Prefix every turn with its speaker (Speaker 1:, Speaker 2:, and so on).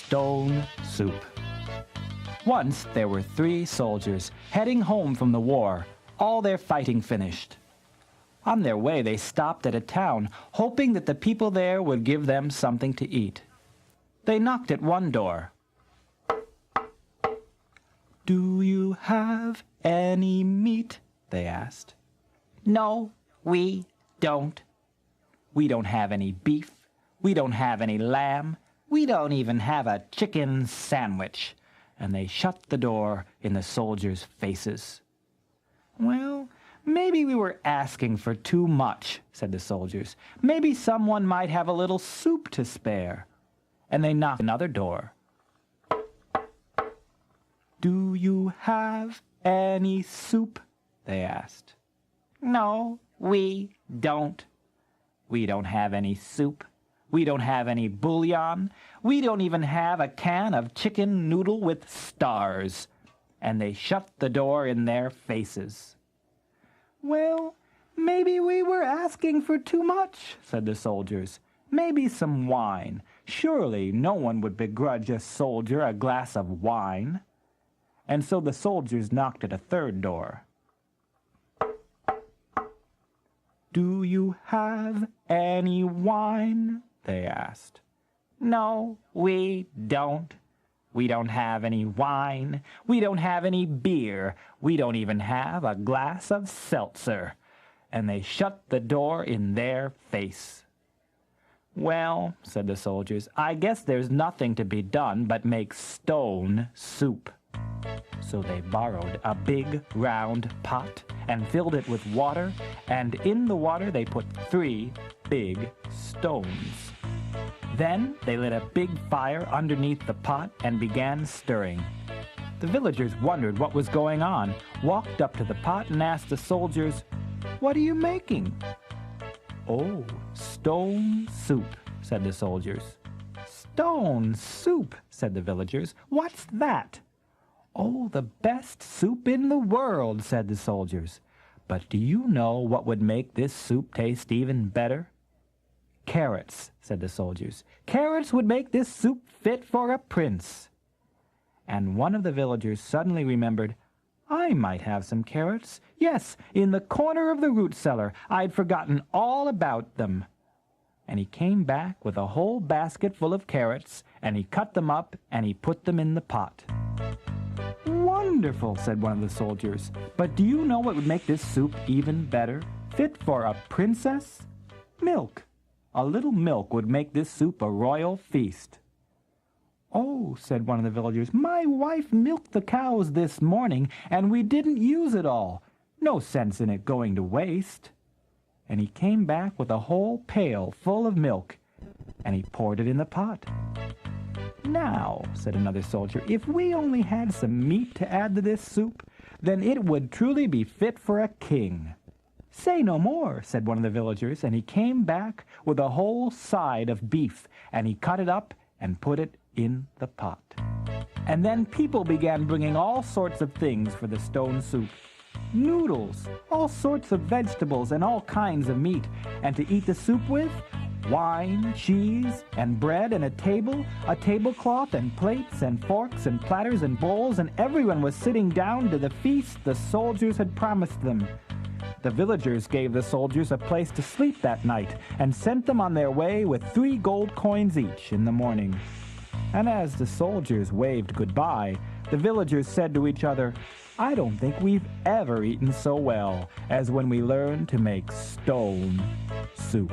Speaker 1: stone soup. Once there were 3 soldiers heading home from the war, all their fighting finished. On their way, they stopped at a town, hoping that the people there would give them something to eat. They knocked at one door. "Do you have any meat?" they asked. "No, we don't." "We don't have any beef. We don't have any lamb. We don't even have a chicken sandwich." And they shut the door in the soldiers' faces. "Well, maybe we were asking for too much," said the soldiers. "Maybe someone might have a little soup to spare." And they knocked another door. "Do you have any soup?" they asked. "No, we don't." "We don't have any soup. We don't have any bouillon. We don't even have a can of chicken noodle with stars." And they shut the door in their faces. "Well, maybe we were asking for too much," said the soldiers. "Maybe some wine. Surely no one would begrudge a soldier a glass of wine." And so the soldiers knocked at a third door. "Do you have any wine?" they asked. "No, we don't. We don't have any wine. We don't have any beer. We don't even have a glass of seltzer." And they shut the door in their face. "Well," said the soldiers, "I guess there's nothing to be done but make stone soup." So they borrowed a big round pot and filled it with water, and in the water they put 3 big stones. Then they lit a big fire underneath the pot and began stirring. The villagers wondered what was going on, walked up to the pot and asked the soldiers, "What are you making?" "Oh, stone soup," said the soldiers. "Stone soup," said the villagers. "What's that?" "Oh, the best soup in the world," said the soldiers. "But do you know what would make this soup taste even better?" "Carrots," said the soldiers. "Carrots would make this soup fit for a prince." And one of the villagers suddenly remembered, "I might have some carrots. Yes, in the corner of the root cellar. I'd forgotten all about them." And he came back with a whole basket full of carrots, and he cut them up and he put them in the pot. "Wonderful," said one of the soldiers. "But do you know what would make this soup even better? Fit for a princess? Milk. A little milk would make this soup a royal feast." "Oh," said one of the villagers, "my wife milked the cows this morning, and we didn't use it all. No sense in it going to waste." And he came back with a whole pail full of milk, and he poured it in the pot. "Now," said another soldier, "if we only had some meat to add to this soup, then it would truly be fit for a king." "Say no more," said one of the villagers, and he came back with a whole side of beef, and he cut it up and put it in the pot. And then people began bringing all sorts of things for the stone soup. Noodles, all sorts of vegetables, and all kinds of meat, and to eat the soup with, wine, cheese, and bread, and a tablecloth, and plates, and forks, and platters, and bowls, and everyone was sitting down to the feast the soldiers had promised them. The villagers gave the soldiers a place to sleep that night, and sent them on their way with 3 gold coins each in the morning. And as the soldiers waved goodbye, the villagers said to each other, "I don't think we've ever eaten so well as when we learned to make stone soup."